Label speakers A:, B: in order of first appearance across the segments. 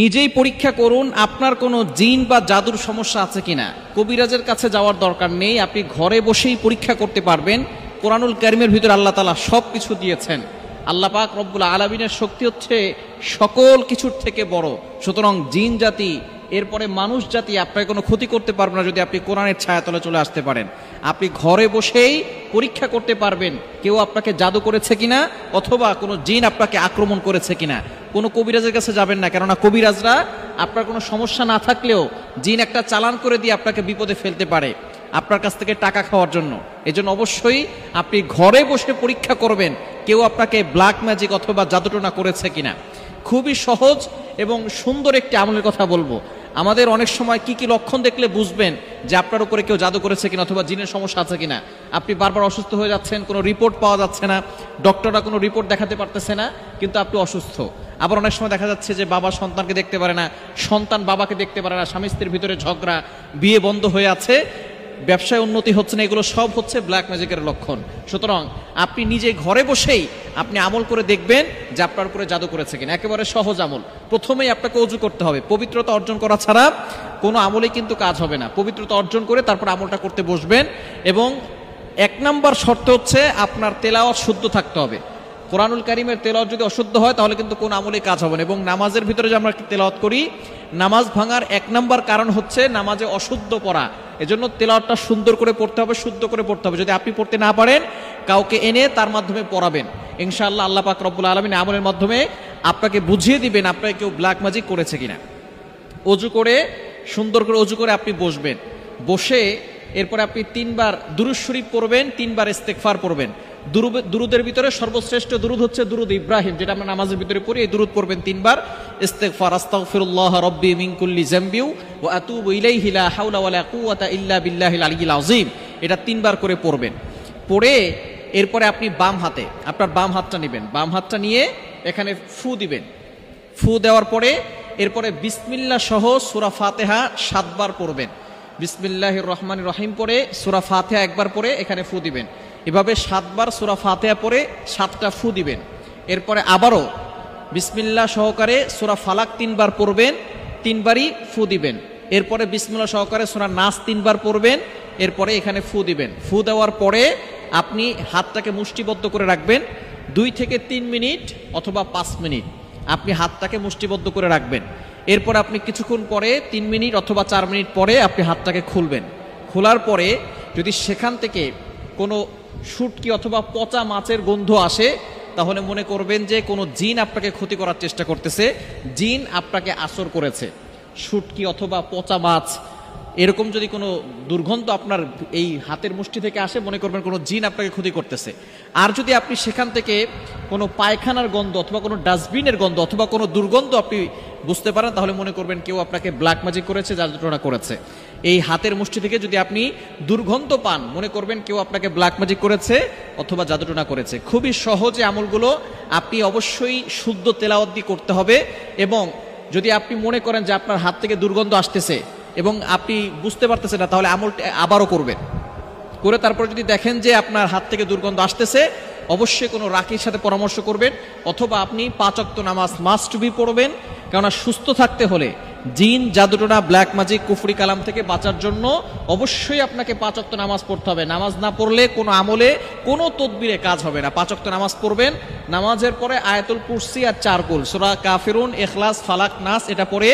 A: নিজেই পরীক্ষা করুন আপনার কোনো জিন বা জাদুর সমস্যা আছে কিনা। কবিরাজের কাছে যাওয়ার দরকার নেই, আপনি ঘরে বসেই পরীক্ষা করতে পারবেন। কোরআনুল কারীমের ভিতরে আল্লাহ তাআলা সব কিছু দিয়েছেন। আল্লাহ পাক রব্বুল আলামিনের শক্তি হচ্ছে সকল কিছুর থেকে বড়। সুতরাং জিন জাতি এরপরে মানুষ জাতি আপনার কোনো ক্ষতি করতে পারবে না যদি আপনি কোরআনের ছায়াতলে চলে আসতে পারেন। আপনি ঘরে বসেই পরীক্ষা করতে পারবেন কেউ আপনাকে জাদু করেছে কিনা, অথবা কোনো জিন আপনাকে আক্রমণ করেছে কিনা। কোনো কবিরাজের কাছে যাবেন না, কেননা কবিরাজরা আপনার কোনো সমস্যা না থাকলেও জিন একটা চালান করে দিয়ে আপনাকে বিপদে ফেলতে পারে আপনার কাছ থেকে টাকা খাওয়ার জন্য। এজন্য অবশ্যই আপনি ঘরে বসে পরীক্ষা করবেন কেউ আপনাকে ব্ল্যাক ম্যাজিক অথবা জাদুটোনা করেছে কিনা। খুবই সহজ এবং সুন্দর একটি আমলের কথা বলবো। আমাদের অনেক সময় কি কি লক্ষণ দেখলে বুঝবেন যে আপনার উপরে কেউ জাদু করেছে কিনা অথবা জিনের সমস্যা আছে কিনা। আপনি বারবার অসুস্থ হয়ে যাচ্ছেন, কোনো রিপোর্ট পাওয়া যাচ্ছে না, ডক্টররা কোনো রিপোর্ট দেখাতে পারতেছে না, কিন্তু আপনি অসুস্থ। আবার অনেক সময় দেখা যাচ্ছে যে বাবা সন্তানকে দেখতে পারে না, সন্তান বাবাকে দেখতে পারে না, স্বামী স্ত্রীর ভিতরে ঝগড়া, বিয়ে বন্ধ হয়ে আছে, ব্যবসায় উন্নতি হচ্ছে না, এগুলো সব হচ্ছে ব্ল্যাক ম্যাজিকের লক্ষণ। সুতরাং আপনি নিজে ঘরে বসেই আপনি আমল করে দেখবেন যে আপনার উপরে জাদু করেছে কিনা। একেবারে সহজ আমল। প্রথমেই আপনাকে ওযু করতে হবে। পবিত্রতা অর্জন করা ছাড়া কোনো আমলেই কিন্তু কাজ হবে না। পবিত্রতা অর্জন করে তারপর আমলটা করতে বসবেন। এবং 1 নাম্বার শর্ত হচ্ছে আপনার তেলাওয়াত শুদ্ধ থাকতে হবে। কোরআনুল কারীমের তেলাওয়াত যদি অশুদ্ধ হয় তাহলে কিন্তু কোনো আমলেই কাজ হবে না। এবং নামাজের ভিতরে যে আমরা তেলাওয়াত করি, নামাজ ভাঙার 1 নাম্বার কারণ হচ্ছে নামাজে অশুদ্ধ পড়া। এজন্য তেলাওয়াতটা সুন্দর করে পড়তে হবে, শুদ্ধ করে পড়তে হবে। যদি আপনি পড়তে না পারেন কাউকে এনে তার মাধ্যমে পড়াবেন। ইনশাআল্লাহ আল্লাহ পাক রব্বুল আলামিন আমলের মাধ্যমে আপনাকে বুঝিয়ে দিবেন আপনাকে কেউ ব্ল্যাক ম্যাজিক করেছে কিনা। ওযু করে সুন্দর করে ওযু করে আপনি বসবেন। বসে এরপরে আপনি 3 বার দুরূদ শরীফ পড়বেন, 3 বার ইস্তেগফার পড়বেন। দুরুদের ভিতরে সর্বশ্রেষ্ঠ দুরুদ হচ্ছে দুরুদ ইব্রাহিম, যেটা আমরা নামাজের ভিতরে পড়ি। এই দুরুদ পড়বেন 3 বার। ইস্তেগফার, আস্তাগফিরুল্লাহ রাব্বি মিন কুল্লি যামবি ওয়া আতুবু ইলাইহি লা হাওলা ওয়ালা কুওয়াতা ইল্লা বিল্লাহিল আলিয়্যিল আযীম। এটা 3 বার করে পড়বেন। পড়ে এরপরে আপনি বাম হাতে আপনার বাম হাতটা নেবেন। বাম হাতটা নিয়ে এখানে ফু দিবেন। ফু দেওয়ার পরে এরপরে বিসমিল্লাহ সহ সূরা ফাতিহা 7 বার পড়বেন। বিসমিল্লাহির রহমানির রহিম পড়ে সূরা ফাতিহা 1 বার পড়ে এখানে ফু দিবেন। এভাবে 7 বার সূরা ফাতিহা পড়ে 7টা ফু দিবেন। এরপরে আবারও বিসমিল্লাহ সহকারে সূরা ফালাক 3 বার পড়বেন, 3 বারই ফু দিবেন। এরপরে বিসমিল্লাহ সহকারে সূরা নাস 3 বার পড়বেন, এরপরে এখানে ফু দিবেন। ফু দেওয়ার পরে আপনি হাতটাকে মুষ্টিবদ্ধ করে রাখবেন 2 থেকে 3 মিনিট অথবা 5 মিনিট আপনি হাতটাকে মুষ্টিবদ্ধ করে রাখবেন। এরপর আপনি কিছুক্ষণ পরে 3 মিনিট অথবা 4 মিনিট পরে আপনি হাতটাকে খুলবেন। খোলার পরে যদি সেখান থেকে কোনো শুটকি অথবা পচা মাছের গন্ধ আসে তাহলে মনে করবেন যে কোনো জিন আপনাকে ক্ষতি করার চেষ্টা করতেছে, জিন আপনাকে আসর করেছে। শুটকি অথবা পচা মাছ এরকম যদি কোনো দুর্গন্ধ আপনার এই হাতের মুষ্টি থেকে আসে মনে করবেন কোনো জিন আপনাকে ক্ষতি করতেছে। আর যদি আপনি সেখান থেকে কোনো পায়খানার গন্ধ অথবা কোনো ডাস্টবিনের গন্ধ অথবা কোনো দুর্গন্ধ আপনি বুঝতে পারেন তাহলে মনে করবেন কেউ আপনাকে ব্ল্যাক ম্যাজিক করেছে, জাদুটোনা করেছে। এই হাতের মুষ্টি থেকে যদি আপনি দুর্গন্ধ পান মনে করবেন কেউ আপনাকে ব্ল্যাক ম্যাজিক করেছে অথবা জাদুটোনা করেছে। খুবই সহজে আমলগুলো আপনি অবশ্যই শুদ্ধ তেলাওয়াত দিয়ে করতে হবে। এবং যদি আপনি মনে করেন যে আপনার হাত থেকে দুর্গন্ধ আসতেছে এবং আপনি বুঝতে পারতেছেন না তাহলে আমলটা আবারও করবেন। করে তারপর যদি দেখেন যে আপনার হাত থেকে দুর্গন্ধ আসতেছে অবশ্যই কোনো রাকির সাথে পরামর্শ করবেন, অথবা আপনি 5 ওয়াক্ত নামাজ মাস্ট বি পড়বেন। কেননা সুস্থ থাকতে হলে জিন, জাদুটোনা, ব্ল্যাক ম্যাজিক, কুফরি কালাম থেকে বাঁচার জন্য অবশ্যই আপনাকে 5 ওয়াক্ত নামাজ পড়তে হবে। নামাজ না পড়লে কোনো আমলে কোনো তদবিরে কাজ হবে না। 5 ওয়াক্ত নামাজ পড়বেন। নামাজের পরে আয়াতুল কুরসি আর 4 কুল সূরা কাফিরুন, ইখলাস, ফালাক, নাস এটা পড়ে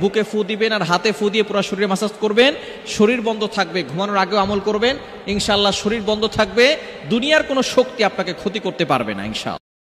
A: বুকে ফু দিবেন আর হাতে ফু দিয়ে পুরো শরীরে মাসাজ করবেন। শরীর বন্ধ থাকবে, ঘুমানোর আগেও আমল করবেন। ইনশাআল্লাহ শরীর বন্ধ থাকবে, দুনিয়ার কোনো শক্তি আপনাকে ক্ষতি করতে পারবে না ইনশাআল্লাহ।